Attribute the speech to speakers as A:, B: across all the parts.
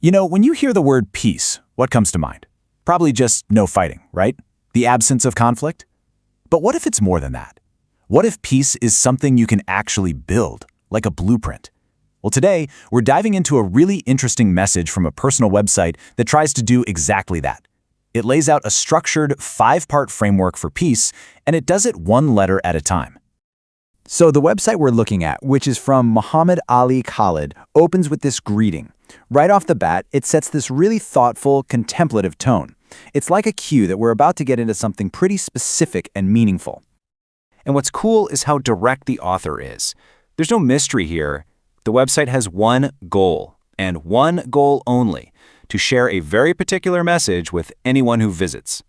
A: When you hear the word peace, what comes to mind? Probably just no fighting, right? The absence of conflict? But what if it's more than that? What if peace is something you can actually build, like a blueprint? Well, today, we're diving into a really interesting message from a personal website that tries to do exactly that. It lays out a structured 5-part framework for peace, and it does it one letter at a time.
B: So the website we're looking at, which is from Muhammad Ali Khalid, opens with this greeting. Right off the bat, it sets this really thoughtful, contemplative tone. It's like a cue that we're about to get into something pretty specific and meaningful.
C: And what's cool is how direct the author is. There's no mystery here. The website has one goal, and one goal only, to share a very particular message with anyone who visits.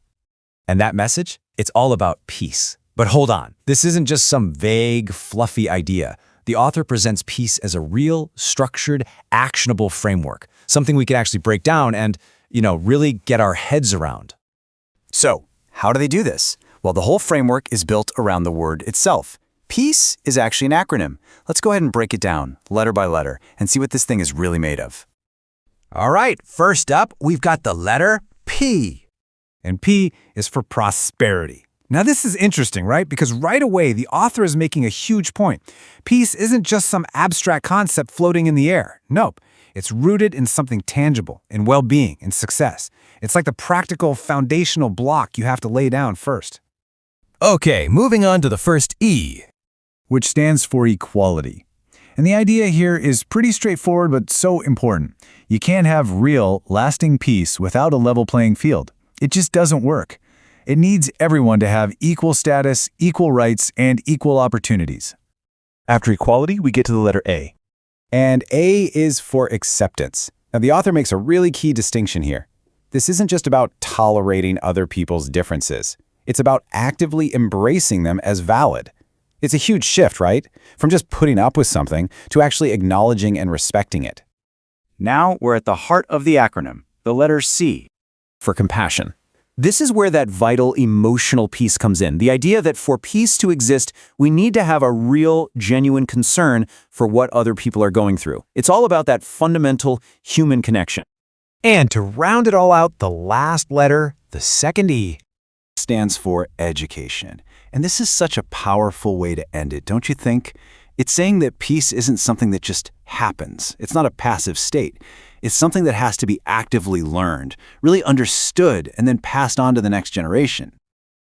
D: And that message? It's all about peace. But hold on, this isn't just some vague, fluffy idea. The author presents peace as a real, structured, actionable framework, something we can actually break down and, really get our heads around.
B: So, how do they do this? Well, the whole framework is built around the word itself. Peace is actually an acronym. Let's go ahead and break it down, letter by letter, and see what this thing is really made of.
D: All right, first up, we've got the letter P. And P is for prosperity. Now this is interesting, right? Because right away, the author is making a huge point. Peace isn't just some abstract concept floating in the air. Nope. It's rooted in something tangible, in well-being, in success. It's like the practical, foundational block you have to lay down first.
E: Okay, moving on to the first E,
A: which stands for equality. And the idea here is pretty straightforward but so important. You can't have real, lasting peace without a level playing field. It just doesn't work. It needs everyone to have equal status, equal rights, and equal opportunities.
B: After equality, we get to the letter A. And A is for acceptance. Now, the author makes a really key distinction here. This isn't just about tolerating other people's differences. It's about actively embracing them as valid. It's a huge shift, right? From just putting up with something to actually acknowledging and respecting it. Now we're at the heart of the acronym, the letter C, for compassion. This is where that vital emotional piece comes in. The idea that for peace to exist, we need to have a real, genuine concern for what other people are going through. It's all about that fundamental human connection.
D: And to round it all out, the last letter, the second E,
B: stands for education. And this is such a powerful way to end it, don't you think? It's saying that peace isn't something that just happens. It's not a passive state. It's something that has to be actively learned, really understood, and then passed on to the next generation.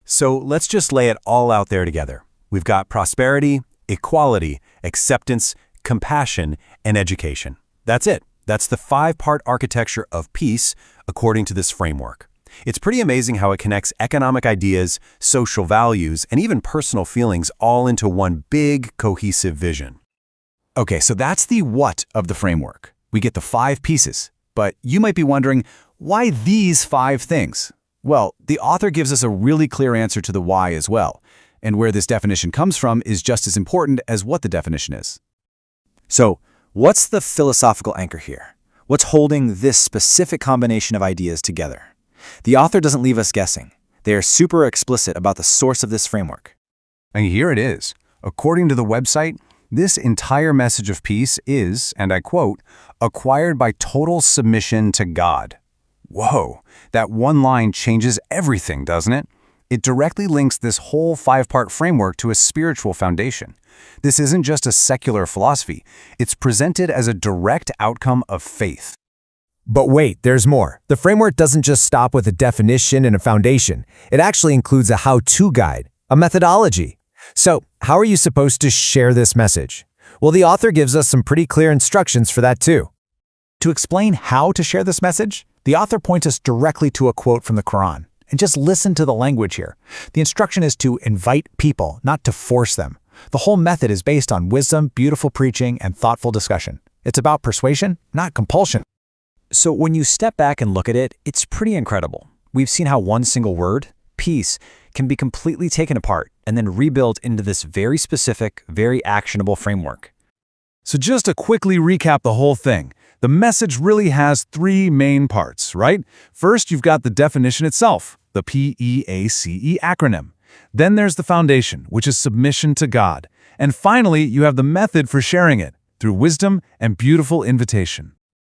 D: So let's just lay it all out there together. We've got prosperity, equality, acceptance, compassion, and education. That's it. That's the 5-part architecture of peace according to this framework. It's pretty amazing how it connects economic ideas, social values, and even personal feelings all into one big, cohesive vision.
A: Okay, so that's the what of the framework. We get the 5 pieces. But you might be wondering, why these 5 things? Well, the author gives us a really clear answer to the why as well. And where this definition comes from is just as important as what the definition is.
B: So, what's the philosophical anchor here? What's holding this specific combination of ideas together? The author doesn't leave us guessing. They are super explicit about the source of this framework.
D: And here it is. According to the website, this entire message of peace is, and I quote, acquired by total submission to God. Whoa, that one line changes everything, doesn't it? It directly links this whole 5-part framework to a spiritual foundation. This isn't just a secular philosophy. It's presented as a direct outcome of faith.
E: But wait, there's more. The framework doesn't just stop with a definition and a foundation. It actually includes a how-to guide, a methodology. So, how are you supposed to share this message? Well, the author gives us some pretty clear instructions for that too.
A: To explain how to share this message, the author points us directly to a quote from the Quran. And just listen to the language here. The instruction is to invite people, not to force them. The whole method is based on wisdom, beautiful preaching, and thoughtful discussion. It's about persuasion, not compulsion.
B: So when you step back and look at it, it's pretty incredible. We've seen how one single word, peace, can be completely taken apart and then rebuilt into this very specific, very actionable framework.
A: So just to quickly recap the whole thing, the message really has 3 main parts, right? First, you've got the definition itself, the PEACE acronym. Then there's the foundation, which is submission to God. And finally, you have the method for sharing it, through wisdom and beautiful invitation.